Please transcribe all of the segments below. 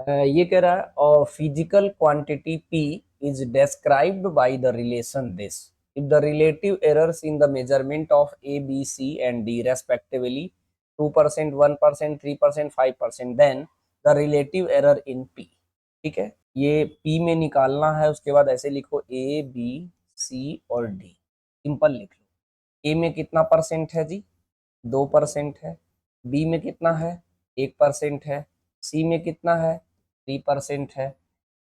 ये कह रहा है physical quantity P is described by the relation this. If the relative errors in the measurement of A, B, C and D respectively 2%, 1%, 3%, 5%, then the relative error in P. ठीक है, ये P में निकालना है, उसके बाद ऐसे लिखो A, B, C और D, सिंपल लिख लो। A में कितना परसेंट है जी? 2% है। B में कितना है? 1% है। C में कितना है? 3% है।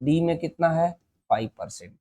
D में कितना है? 5%।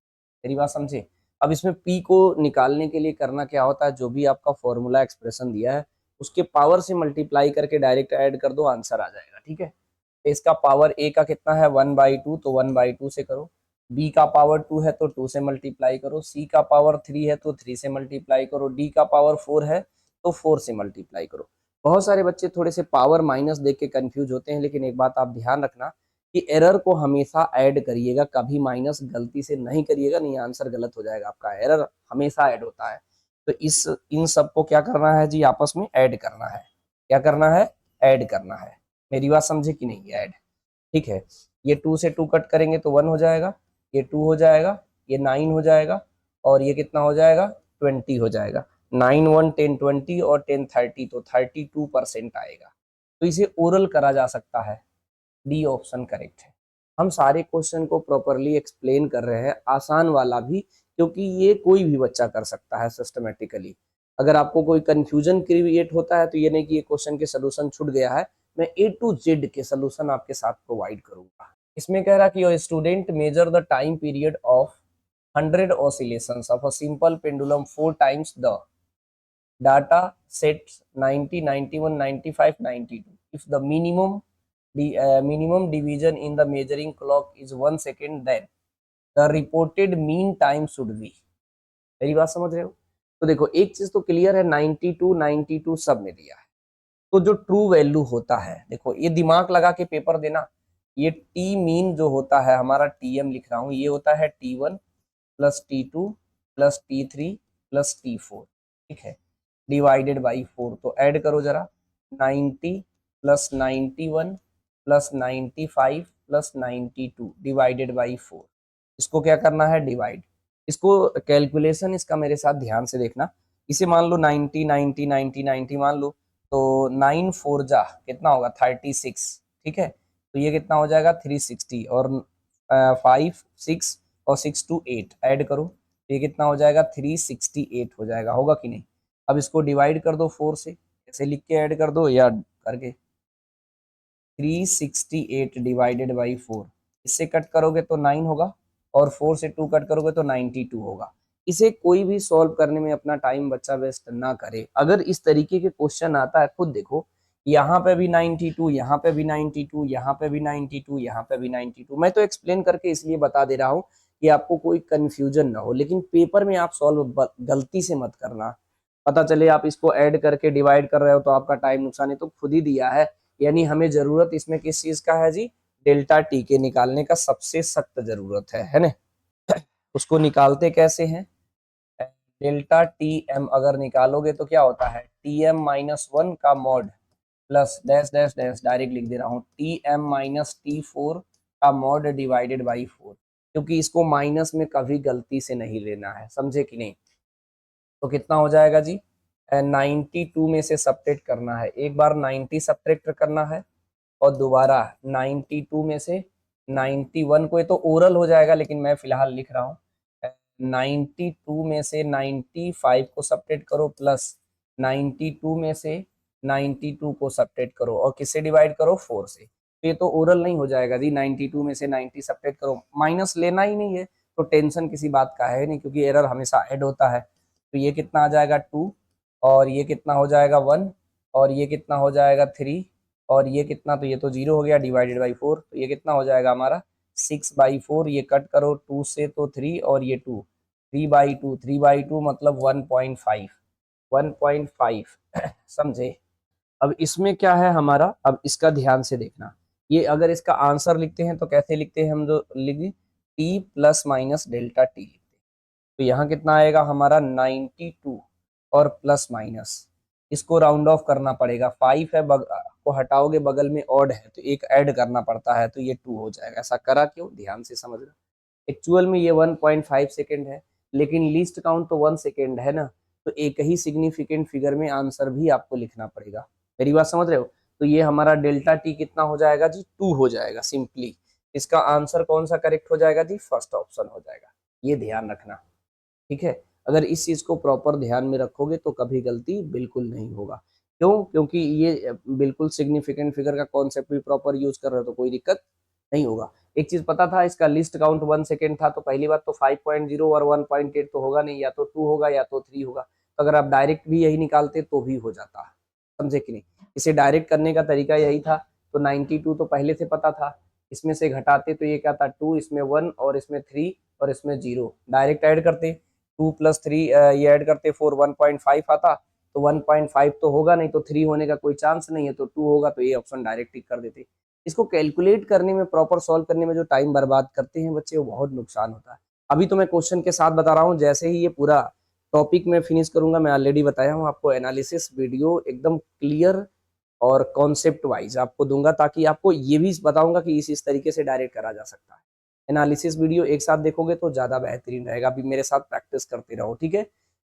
मेरी बात समझे? अब इसमें P को निकालने के लिए करना क्या होता है, जो भी आपका फॉर्मूला एक्सप्रेशन दिया है उसके पावर से मल्टीप्लाई करके डायरेक्ट ऐड कर दो, आंसर आ जाएगा। ठीक है, तो इसका पावर A का कितना है? 1/2, तो 1/2 से करो। B का पावर 2 है तो 2 से मल्टीप्लाई करो। C का पावर 3 है तो 3 से मल्टीप्लाई करो। D का पावर 4 है तो 4 से मल्टीप्लाई करो। बहुत सारे बच्चे थोड़े से पावर माइनस देख के कंफ्यूज होते हैं, लेकिन एक बात आप ध्यान रखना कि एरर को हमेशा ऐड करिएगा, कभी माइनस गलती से नहीं करिएगा, नहीं आंसर गलत हो जाएगा आपका। एरर हमेशा ऐड होता है, तो इन सबको क्या करना है जी? आपस में ऐड करना है। क्या करना है? ऐड करना है। मेरी बात समझे कि नहीं? ऐड। ठीक है, ये 2 से 2 कट करेंगे तो 1 हो जाएगा, ये 2 हो जाएगा, ये 9 हो जाएगा, और ये कितना हो जाएगा? 20 हो जाएगा। 9 1 10 20 और 10 30, तो 32% आएगा। तो इसे ओरल करा जा सकता है। डी ऑप्शन करेक्ट है। हम सारे क्वेश्चन को प्रॉपरली एक्सप्लेन कर रहे हैं, आसान वाला भी, क्योंकि ये कोई भी बच्चा कर सकता है सिस्टमेटिकली। अगर आपको कोई कंफ्यूजन क्रिएट होता है तो ये नहीं कि ये क्वेश्चन के सोल्यूशन छूट गया है, मैं A to Z के सोल्यूशन आपके साथ प्रोवाइड करूंगा। इसमें कह रहा कि your student measure the time period of 100 oscillations of a simple pendulum 4 times the data sets 90, 91, 95, 92. If the minimum division in the measuring clock is 1 second, then the reported mean time should be। मेरी बात समझ रहे हो? तो देखो, एक चीज तो क्लियर है, 92 92 सब में दिया है। तो जो ट्रू वैल्यू होता है, देखो ये दिमाग लगा के पेपर देना, ये टी मीन जो होता है हमारा, टीएम लिख रहा हूं, ये होता है T1 plus T2 plus T3 plus T4। ठीक है, डिवाइडेड बाई 4। तो ऐड करो जरा, 90 plus 91 plus 95 plus 92 divided by 4। इसको क्या करना है? डिवाइड। इसको कैलकुलेशन इसका मेरे साथ ध्यान से देखना। इसे मान लो 90 90 90 90 मान लो, तो 9 4 जा कितना होगा? 36। ठीक है, तो ये कितना हो जाएगा? 360, और 5 6 और 6 2 8 ऐड करो, तो ये कितना हो जाएगा? 368 हो जाएगा। होगा कि नहीं? अब इसको डिवाइड कर दो 4 से, ऐसे लिख के ऐड कर दो या करके, 368 डिवाइडेड बाई 4। इससे कट करोगे तो 9 होगा, और 4 से 2 कट करोगे तो 92 होगा। इसे कोई भी सॉल्व करने में अपना टाइम बच्चा वेस्ट ना करे। अगर इस तरीके के क्वेश्चन आता है, खुद देखो, यहाँ पे भी 92, यहाँ पे भी 92, यहाँ पे भी 92, यहाँ पे भी 92। मैं तो एक्सप्लेन करके इसलिए बता दे रहा हूँ कि आपको कोई कंफ्यूजन ना हो, लेकिन पेपर में आप सॉल्व गलती से मत करना। पता चले आप इसको ऐड करके डिवाइड कर रहे हो तो आपका टाइम नुकसान है। तो खुद ही दिया है, यानी हमें जरूरत इसमें किस चीज का है जी? डेल्टा टी के निकालने का सबसे सख्त जरूरत है ना? उसको निकालते कैसे हैं? डेल्टा टी एम अगर निकालोगे तो क्या होता है? टी एम माइनस 1 का mod plus dash dash dash, direct लिख दे रहा हूँ, टी एम माइनस T4 का मॉड डिवाइडेड बाई 4, क्योंकि इसको माइनस में कभी गलती से नहीं लेना है, समझे कि नहीं? तो कितना हो जाएगा जी? 92 में से सब्ट्रैक्ट करना है, एक बार 90 सब्ट्रैक्ट करना है, और दोबारा 92 में से 91 को, ये तो ओरल हो जाएगा लेकिन मैं फिलहाल लिख रहा हूँ, 92 में से 95 को सब्ट्रैक्ट करो, प्लस 92 में से 92 को सब्ट्रैक्ट करो, और किससे डिवाइड करो? 4 से। तो ये तो ओरल नहीं हो जाएगा जी, 92 में से 90 सब्ट्रैक्ट करो, माइनस लेना ही नहीं है, तो टेंशन किसी बात का है नहीं, क्योंकि एरर हमेशा ऐड होता है। तो ये कितना आ जाएगा? 2, और ये कितना हो जाएगा? 1, और ये कितना हो जाएगा? 3, और ये कितना, तो ये तो 0 हो गया, डिवाइडेड बाई 4। तो ये कितना हो जाएगा हमारा? 6/4। ये कट करो 2 से तो 3, और ये 2, 3/2, 3/2 मतलब 1.5, 1.5 समझे? अब इसमें क्या है हमारा, अब इसका ध्यान से देखना। ये अगर इसका आंसर लिखते हैं तो कैसे लिखते हैं हम? जो लिख T plus minus delta T लिखते हैं। तो यहाँ कितना आएगा हमारा? 92 और प्लस माइनस, इसको राउंड ऑफ करना पड़ेगा। 5 है को हटाओगे बगल में ऑड है तो एक ऐड करना पड़ता है, तो ये 2 हो जाएगा। ऐसा करा क्यों, ध्यान से समझना। एक्चुअल में ये 1.5 सेकेंड है, लेकिन लीस्ट काउंट तो 1 सेकेंड है ना, तो एक ही सिग्निफिकेंट फिगर में आंसर भी आपको लिखना पड़ेगा। मेरी बात समझ रहे हो? तो ये हमारा डेल्टा टी कितना हो जाएगा जी, 2 हो जाएगा सिंपली। इसका आंसर कौन सा करेक्ट हो जाएगा जी, फर्स्ट ऑप्शन हो जाएगा। ये ध्यान रखना, ठीक है। अगर इस चीज को प्रॉपर ध्यान में रखोगे तो कभी गलती बिल्कुल नहीं होगा। क्यों? क्योंकि ये बिल्कुल सिग्निफिकेंट फिगर का कॉन्सेप्ट भी प्रॉपर यूज कर रहे हो तो कोई दिक्कत नहीं होगा। एक चीज पता था, इसका लिस्ट काउंट 1 सेकेंड था, तो पहली बात तो 5.0 और 1.8 तो होगा नहीं, या तो 2 होगा या तो 3 होगा। तो अगर आप डायरेक्ट भी यही निकालते तो भी हो जाता, समझे कि नहीं। इसे डायरेक्ट करने का तरीका यही था। तो 92 तो पहले से पता था, इसमें से घटाते तो ये क्या था 2, इसमें 1 और इसमें 3 और इसमें 0, डायरेक्ट ऐड करते 2 + 3 ये ऐड करते 4, 1.5 आता। तो 1.5 तो होगा नहीं, तो 3 होने का कोई चांस नहीं है, तो 2 होगा, तो ये ऑप्शन डायरेक्ट टिक कर देते। इसको कैलकुलेट करने में, प्रॉपर सॉल्व करने में जो टाइम बर्बाद करते हैं बच्चे, वो बहुत नुकसान होता है। अभी तो मैं क्वेश्चन के साथ बता रहा हूँ, जैसे ही ये पूरा टॉपिक में फिनिश करूंगा, मैं ऑलरेडी बताया हूँ आपको, एनालिसिस वीडियो एकदम क्लियर और कॉन्सेप्ट वाइज आपको दूंगा, ताकि आपको ये भी बताऊंगा कि इस तरीके से डायरेक्ट करा जा सकता है। एनालिसिस वीडियो एक साथ देखोगे तो ज़्यादा बेहतरीन रहेगा। अभी मेरे साथ प्रैक्टिस करते रहो, ठीक है।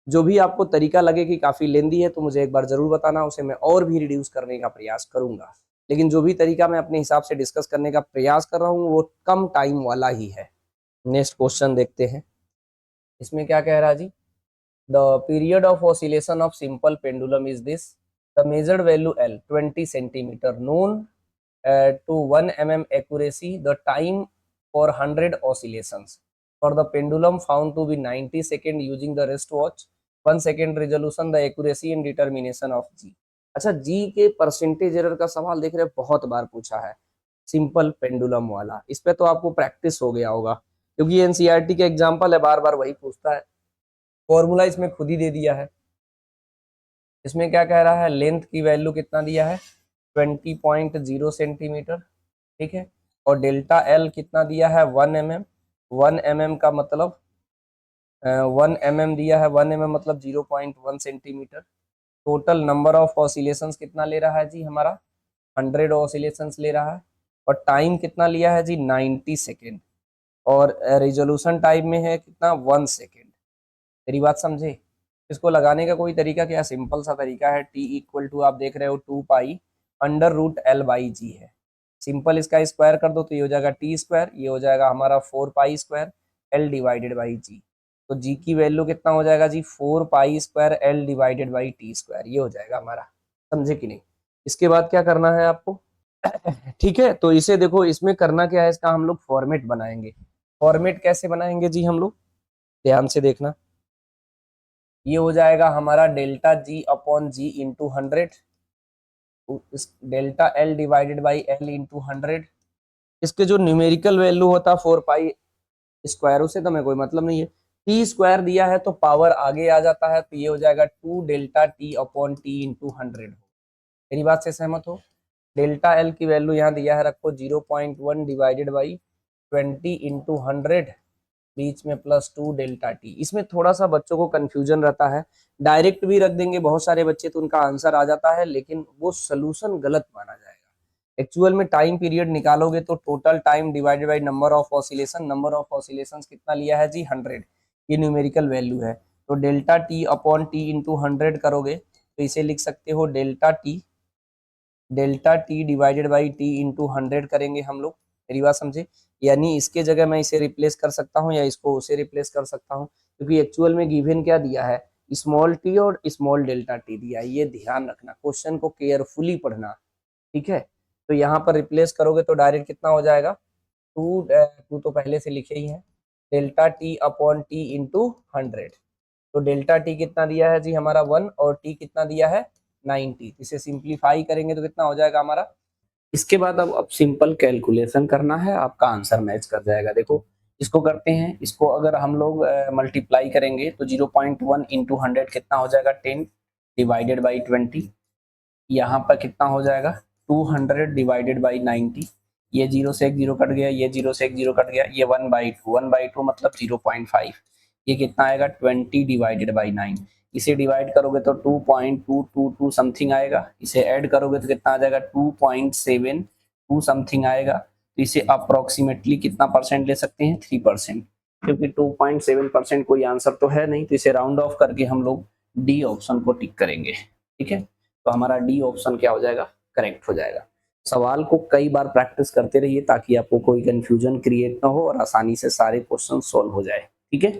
जो भी आपको तरीका लगे कि काफ़ी लेंदी है तो मुझे एक बार ज़रूर बताना, उसे मैं और भी रिड्यूस करने का प्रयास करूंगा। लेकिन जो भी तरीका मैं अपने हिसाब से डिस्कस करने का प्रयास कर रहा हूँ वो कम टाइम वाला ही है। नेक्स्ट क्वेश्चन देखते हैं, इसमें क्या कह रहा है जी। The period of oscillation of simple pendulum is this. The measured value L 20 centimetre, known to 1 mm accuracy, the time for 100 oscillations. For the pendulum found to be 90 second using the wristwatch, 1 second resolution, the accuracy and determination of G. अच्छा, G के percentage error का सवाल देख रहे हैं, बहुत बार पूछा है सिंपल पेंडुलम वाला। इस पे तो आपको प्रैक्टिस हो गया होगा, क्योंकि एनसीईआरटी के एग्जाम्पल है, बार बार वही पूछता है। फॉर्मूला इसमें खुद ही दे दिया है। इसमें क्या कह रहा है, लेंथ की वैल्यू कितना दिया है 20.0 सेंटीमीटर, ठीक है। और डेल्टा एल कितना दिया है 1 mm। 1 mm का मतलब 1 mm दिया है, 1 mm मतलब 0.1 centimetre. Total number of oscillations कितना ले रहा है जी, हमारा 100 ऑसिलेशंस ले रहा है। और टाइम कितना लिया है जी 90 सेकेंड। और रिजोल्यूशन टाइम में है कितना 1 सेकेंड। मेरी बात समझे। इसको लगाने का कोई तरीका क्या, सिंपल सा तरीका है। टी इक्वल टू आप देख रहे हो 2 पाई √L/G है। सिंपल इसका स्क्वायर कर दो तो ये हो जाएगा टी स्क्वायर, ये हो जाएगा हमारा 4 पाई स्क्वायर L/G। तो G की वैल्यू कितना हो जाएगा जी 4 पाई स्क्वायर L/T स्क्वायर, ये हो जाएगा हमारा। समझे कि नहीं। इसके बाद क्या करना है आपको ठीक है। तो इसे देखो, इसमें करना क्या है, इसका हम लोग फॉर्मेट बनाएंगे। फॉर्मेट कैसे बनाएंगे जी हम लोग, ध्यान से देखना। ये हो जाएगा हमारा delta G/G into 100, delta L/L इसके जो न्यूमेरिकल वैल्यू होता 4 पाई स्क्वायर, उसे तो मैं कोई मतलब नहीं है। टी स्क्वायर दिया है तो पावर आगे आ जाता है, तो ये हो जाएगा 2 डेल्टा T/T इंटू 100। मेरी बात से सहमत हो। डेल्टा एल की वैल्यू यहाँ दिया है, रखो 0.1 डिवाइडेड बाई 20 इंटू 100, बीच में +2 डेल्टा टी। इसमें थोड़ा सा बच्चों को कंफ्यूजन रहता है, डायरेक्ट भी रख देंगे बहुत सारे बच्चे तो उनका आंसर आ जाता है, लेकिन वो सोल्यूशन गलत माना जाएगा। एक्चुअल में टाइम पीरियड निकालोगे तो total time divided by number of oscillation, number of oscillation कितना लिया है जी 100, ये न्यूमेरिकल वैल्यू है। तो डेल्टा T/T इंटू 100 करोगे तो इसे लिख सकते हो delta T divided by T into 100 करेंगे हम लोग। मेरी बात समझे। यानी इसके जगह मैं इसे रिप्लेस कर सकता हूँ या इसको उसे रिप्लेस कर सकता हूँ, क्योंकि एक्चुअल में गिवन क्या दिया है, स्मॉल टी और स्मॉल डेल्टा टी दिया है। ये ध्यान रखना, क्वेश्चन को केयरफुली पढ़ना, ठीक है। तो यहाँ पर रिप्लेस करोगे तो डायरेक्ट कितना हो जाएगा, टू तो पहले से लिखे ही है, डेल्टा T/T इंटू 100। तो डेल्टा टी कितना दिया है जी हमारा 1 और टी कितना दिया है 90। इसे सिंप्लीफाई करेंगे तो कितना हो जाएगा हमारा। इसके बाद अब सिंपल कैलकुलेशन करना है, आपका आंसर मैच कर जाएगा। देखो इसको करते हैं, इसको अगर हम लोग मल्टीप्लाई करेंगे तो 0.1 इंटू 100 कितना हो जाएगा 10 डिवाइडेड बाई 20। यहाँ पर कितना हो जाएगा 200 डिवाइडेड बाई 90। ये 0 से एक 0 कट गया, ये 0 से एक 0 कट गया, ये 1/2 मतलब 0.5। ये कितना आएगा 20 डिवाइडेड बाई 9। इसे डिवाइड करोगे तो 2.222 समथिंग आएगा, इसे ऐड करोगे तो कितना आ जाएगा 2.72 समथिंग आएगा। तो इसे अप्रोक्सीमेटली कितना परसेंट ले सकते हैं 3%, क्योंकि 2.7% कोई आंसर तो है नहीं, तो इसे राउंड ऑफ करके हम लोग डी ऑप्शन को टिक करेंगे। ठीक है, तो हमारा डी ऑप्शन क्या हो जाएगा, करेक्ट हो जाएगा। सवाल को कई बार प्रैक्टिस करते रहिए ताकि आपको कोई कंफ्यूजन क्रिएट ना हो और आसानी से सारे क्वेश्चन सॉल्व हो जाए। ठीक है।